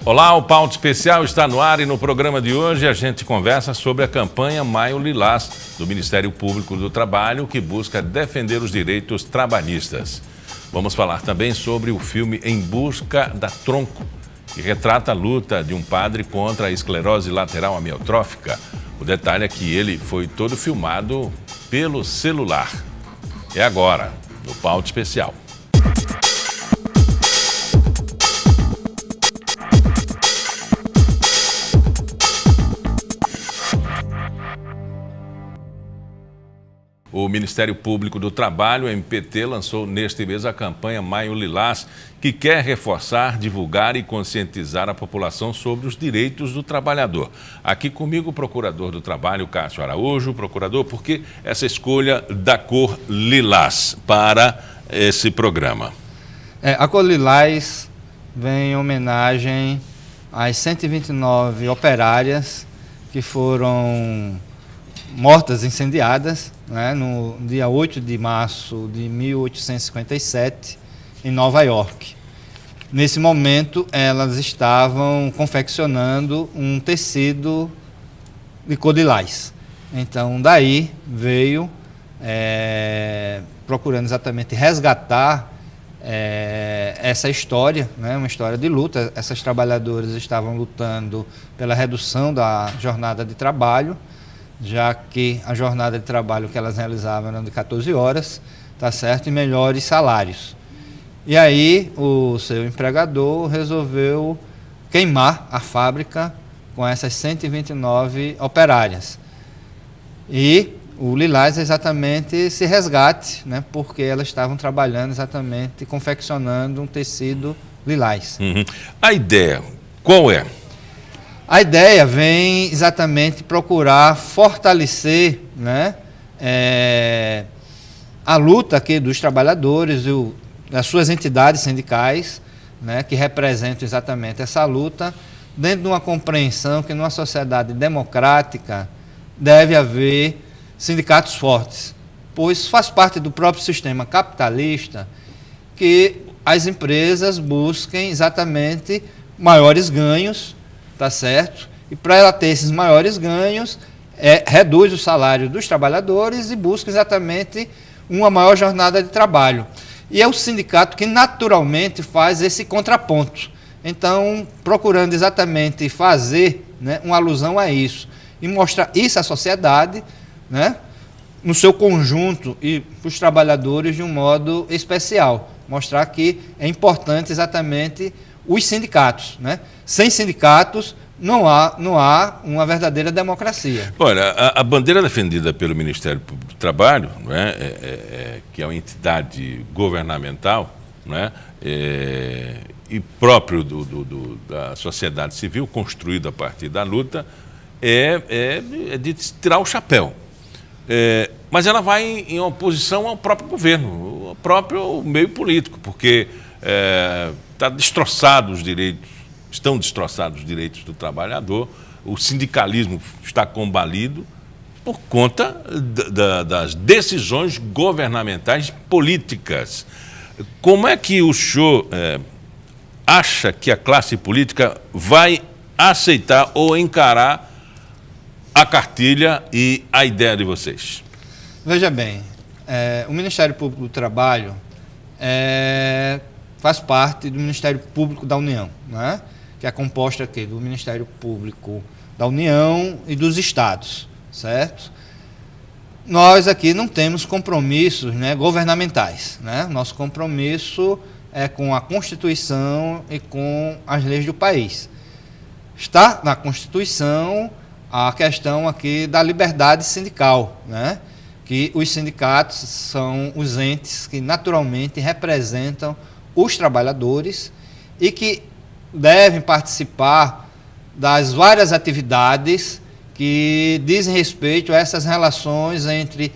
Olá, o Pauta Especial está no ar e no programa de hoje a gente conversa sobre a campanha Maio Lilás do Ministério Público do Trabalho, que busca defender os direitos trabalhistas. Vamos falar também sobre o filme Em Busca da Tronco, que retrata a luta de um padre contra a esclerose lateral amiotrófica. O detalhe é que ele foi todo filmado pelo celular. É agora, no Pauta Especial. O Ministério Público do Trabalho, MPT, lançou neste mês a campanha Maio Lilás, que quer reforçar, divulgar e conscientizar a população sobre os direitos do trabalhador. Aqui comigo o Procurador do Trabalho, Cássio Araújo. Procurador, por que essa escolha da cor lilás para esse programa? A cor lilás vem em homenagem às 129 operárias que foram mortas, incendiadas, né, no dia 8 de março de 1857, em Nova York. Nesse momento, elas estavam confeccionando um tecido de cor lilás. Então, daí veio, procurando exatamente resgatar essa história, né, uma história de luta. Essas trabalhadoras estavam lutando pela redução da jornada de trabalho, já que a jornada de trabalho que elas realizavam era de 14 horas, tá certo? E melhores salários. E aí o seu empregador resolveu queimar a fábrica com essas 129 operárias. E o lilás é exatamente esse resgate, né? Porque elas estavam trabalhando exatamente, confeccionando um tecido lilás. A ideia, qual é? A ideia vem exatamente procurar fortalecer, né, a luta aqui dos trabalhadores, das suas entidades sindicais, né, que representam exatamente essa luta, dentro de uma compreensão que numa sociedade democrática deve haver sindicatos fortes, pois faz parte do próprio sistema capitalista que as empresas busquem exatamente maiores ganhos, tá certo? E para ela ter esses maiores ganhos, reduz o salário dos trabalhadores e busca exatamente uma maior jornada de trabalho. E é o sindicato que naturalmente faz esse contraponto. Então, procurando exatamente fazer, né, uma alusão a isso e mostrar isso à sociedade, né, no seu conjunto e para os trabalhadores de um modo especial. Mostrar que é importante exatamente os sindicatos, né? Sem sindicatos não há uma verdadeira democracia. Olha, a bandeira defendida pelo Ministério Público do Trabalho, né, que é uma entidade governamental, né, e próprio da sociedade civil, construída a partir da luta, é de tirar o chapéu. Mas ela vai em oposição ao próprio governo, ao próprio meio político, porque estão destroçados os direitos do trabalhador, o sindicalismo está combalido por conta das decisões governamentais políticas. Como é que o senhor acha que a classe política vai aceitar ou encarar a cartilha e a ideia de vocês? Veja bem, o Ministério Público do Trabalho faz parte do Ministério Público da União, né? Que é composto aqui do Ministério Público da União e dos Estados, certo? Nós aqui não temos compromissos, né, governamentais, né? Nosso compromisso é com a Constituição e com as leis do país. Está na Constituição a questão aqui da liberdade sindical, né? Que os sindicatos são os entes que naturalmente representam os trabalhadores e que devem participar das várias atividades que dizem respeito a essas relações entre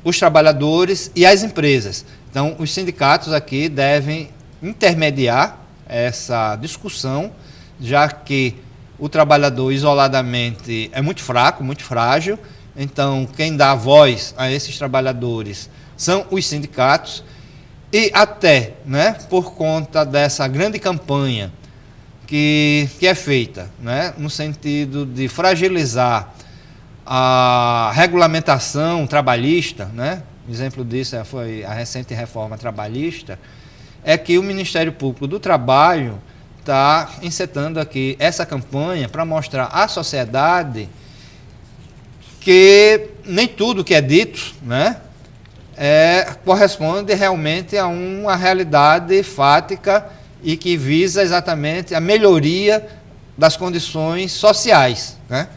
os trabalhadores e as empresas. Então, os sindicatos aqui devem intermediar essa discussão, já que o trabalhador isoladamente é muito fraco, muito frágil. Então, quem dá voz a esses trabalhadores são os sindicatos. E até, né, por conta dessa grande campanha que é feita, né, no sentido de fragilizar a regulamentação trabalhista, né, exemplo disso foi a recente reforma trabalhista, é que o Ministério Público do Trabalho está encetando aqui essa campanha para mostrar à sociedade que nem tudo que é dito, né, corresponde realmente a uma realidade fática e que visa exatamente a melhoria das condições sociais, né?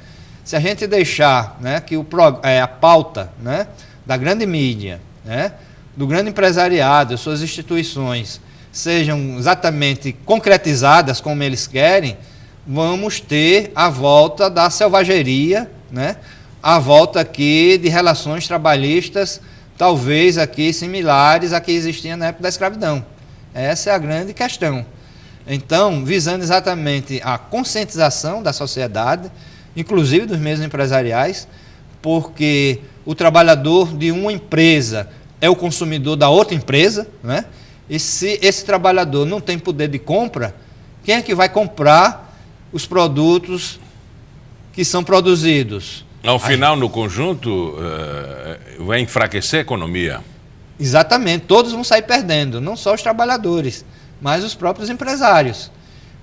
Se a gente deixar, né, que a pauta, né, da grande mídia, né, do grande empresariado, suas instituições, sejam exatamente concretizadas como eles querem, vamos ter a volta da selvageria, né, a volta aqui de relações trabalhistas, talvez aqui similares a que existiam na época da escravidão. Essa é a grande questão. Então, visando exatamente a conscientização da sociedade, inclusive dos meios empresariais, porque o trabalhador de uma empresa é o consumidor da outra empresa, né? E se esse trabalhador não tem poder de compra, quem é que vai comprar os produtos que são produzidos? Ao final, no conjunto, vai enfraquecer a economia. Exatamente, todos vão sair perdendo, não só os trabalhadores, mas os próprios empresários.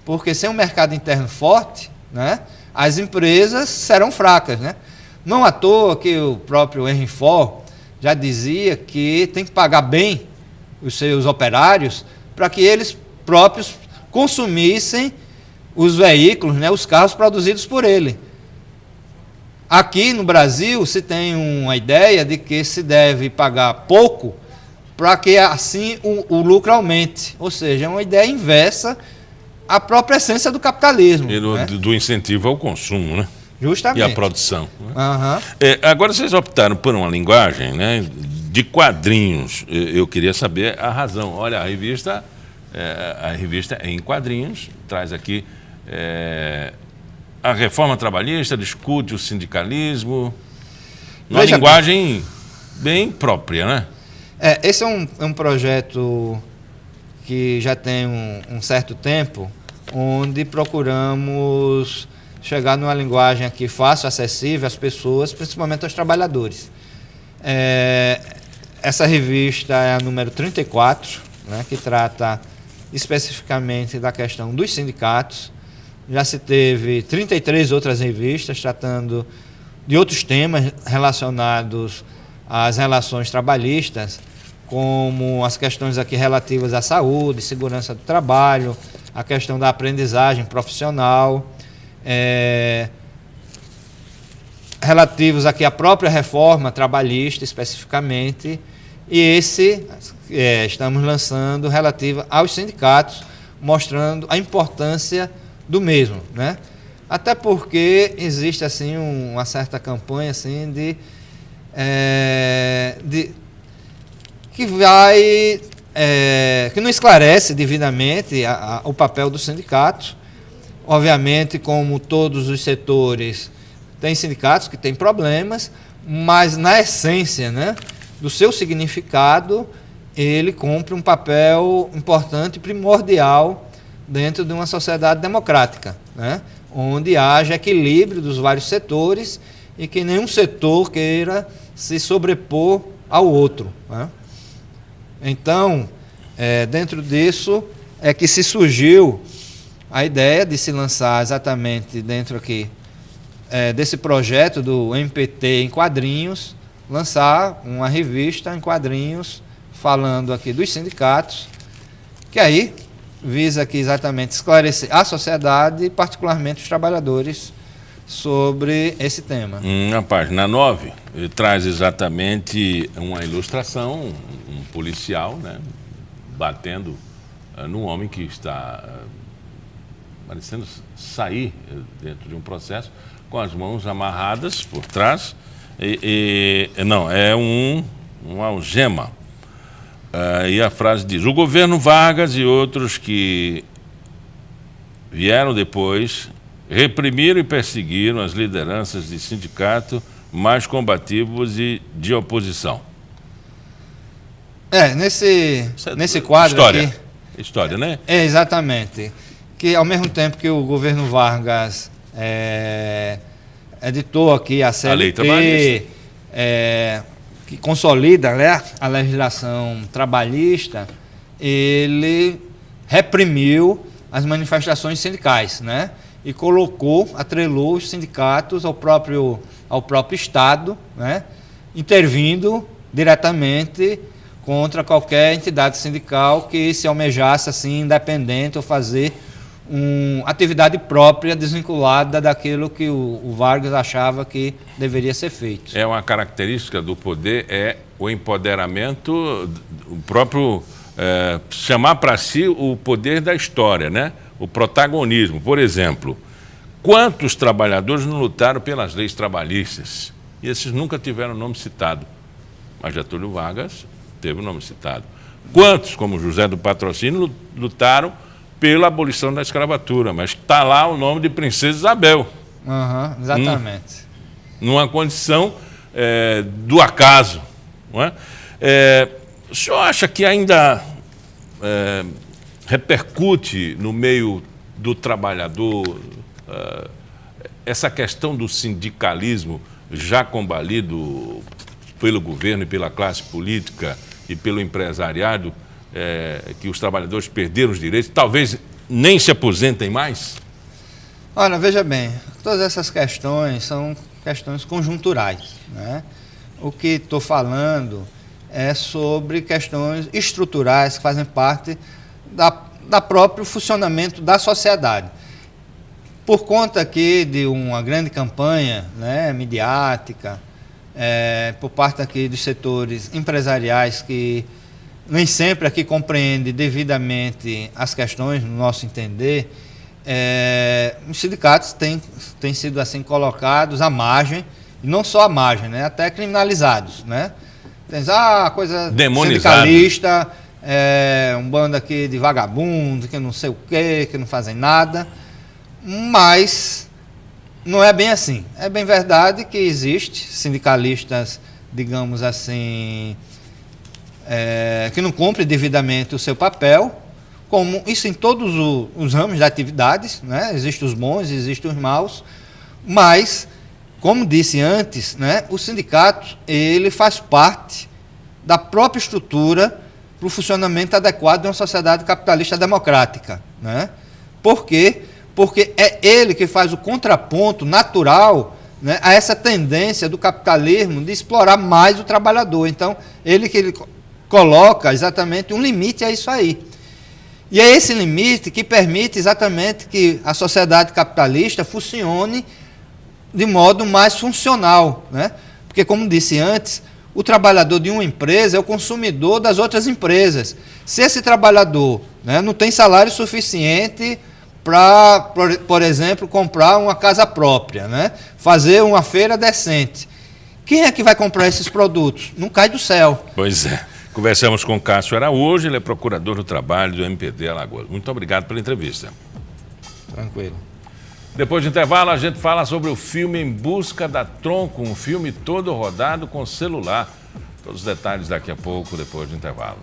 Porque sem um mercado interno forte, né, as empresas serão fracas, né? Não à toa que o próprio Henry Ford já dizia que tem que pagar bem os seus operários para que eles próprios consumissem os veículos, né, os carros produzidos por ele. Aqui no Brasil se tem uma ideia de que se deve pagar pouco para que assim o lucro aumente. Ou seja, é uma ideia inversa à própria essência do capitalismo. E né? do incentivo ao consumo, né? Justamente. E à produção. Né? Uhum. Agora vocês optaram por uma linguagem, né, de quadrinhos. Eu queria saber a razão. Olha, a revista é em quadrinhos, traz aqui a reforma trabalhista, discute o sindicalismo, uma linguagem bem própria, né? Esse é um projeto que já tem um certo tempo, onde procuramos chegar numa linguagem aqui fácil, acessível às pessoas, principalmente aos trabalhadores. Essa revista é a número 34, né, que trata especificamente da questão dos sindicatos. Já se teve 33 outras revistas tratando de outros temas relacionados às relações trabalhistas, como as questões aqui relativas à saúde, segurança do trabalho, a questão da aprendizagem profissional, relativos aqui à própria reforma trabalhista especificamente, e estamos lançando relativo aos sindicatos, mostrando a importância do mesmo, né? Até porque existe assim uma certa campanha assim que não esclarece devidamente o papel do sindicato. Obviamente, como todos os setores, tem sindicatos que têm problemas, mas na essência, né, do seu significado, ele cumpre um papel importante e primordial dentro de uma sociedade democrática, né, onde haja equilíbrio dos vários setores e que nenhum setor queira se sobrepor ao outro, né? Então, dentro disso é que se surgiu a ideia de se lançar exatamente dentro aqui desse projeto do MPT em quadrinhos, lançar uma revista em quadrinhos falando aqui dos sindicatos, que aí visa aqui exatamente esclarecer a sociedade, particularmente os trabalhadores, sobre esse tema. Na página 9, ele traz exatamente uma ilustração, um policial, né, batendo num homem que está parecendo sair dentro de um processo, com as mãos amarradas por trás, não, é uma algema. E a frase diz: o governo Vargas e outros que vieram depois reprimiram e perseguiram as lideranças de sindicato mais combativos e de oposição. Nesse quadro História. aqui... História, né? Exatamente. que ao mesmo tempo que o governo Vargas editou aqui a CLT, que consolida, né, a legislação trabalhista, ele reprimiu as manifestações sindicais, né, e atrelou os sindicatos ao próprio Estado, né, intervindo diretamente contra qualquer entidade sindical que se almejasse assim independente ou fazer uma atividade própria desvinculada daquilo que o Vargas achava que deveria ser feito. É uma característica do poder, é o empoderamento, o próprio chamar para si o poder da história, né? O protagonismo. Por exemplo, quantos trabalhadores não lutaram pelas leis trabalhistas? E esses nunca tiveram nome citado. Mas Getúlio Vargas teve o nome citado. Quantos, como José do Patrocínio, lutaram pela abolição da escravatura, mas está lá o nome de Princesa Isabel. Exatamente. Numa condição do acaso. Não é? O senhor acha que ainda repercute no meio do trabalhador essa questão do sindicalismo já combalido pelo governo e pela classe política e pelo empresariado, que os trabalhadores perderam os direitos, talvez nem se aposentem mais? Olha, veja bem, todas essas questões são questões conjunturais, né? O que estou falando é sobre questões estruturais que fazem parte da próprio funcionamento da sociedade. Por conta aqui de uma grande campanha, né, midiática, por parte aqui dos setores empresariais que nem sempre aqui compreende devidamente as questões, no nosso entender, os sindicatos têm sido assim colocados à margem, e não só à margem, né, até criminalizados, né? Tem coisa demonizado. Sindicalista, um bando aqui de vagabundo, que não sei o quê, que não fazem nada, mas não é bem assim. É bem verdade que existe sindicalistas, digamos assim, que não cumprem devidamente o seu papel, como isso em todos os ramos de atividades, né? Existem os bons, existem os maus, mas, como disse antes, né, o sindicato ele faz parte da própria estrutura para o funcionamento adequado de uma sociedade capitalista democrática, né? Por quê? Porque é ele que faz o contraponto natural, né, a essa tendência do capitalismo de explorar mais o trabalhador. Então, ele coloca exatamente um limite a isso aí. E é esse limite que permite exatamente que a sociedade capitalista funcione de modo mais funcional, né? Porque, como disse antes, o trabalhador de uma empresa é o consumidor das outras empresas. Se esse trabalhador, né, não tem salário suficiente para, por exemplo, comprar uma casa própria, né, fazer uma feira decente, quem é que vai comprar esses produtos? Não cai do céu. Pois é. Conversamos com Cássio Araújo, ele é procurador do trabalho do MPD Alagoas. Muito obrigado pela entrevista. Tranquilo. Depois do intervalo, a gente fala sobre o filme Em Busca da Tronco, um filme todo rodado com celular. Todos os detalhes daqui a pouco, depois do intervalo.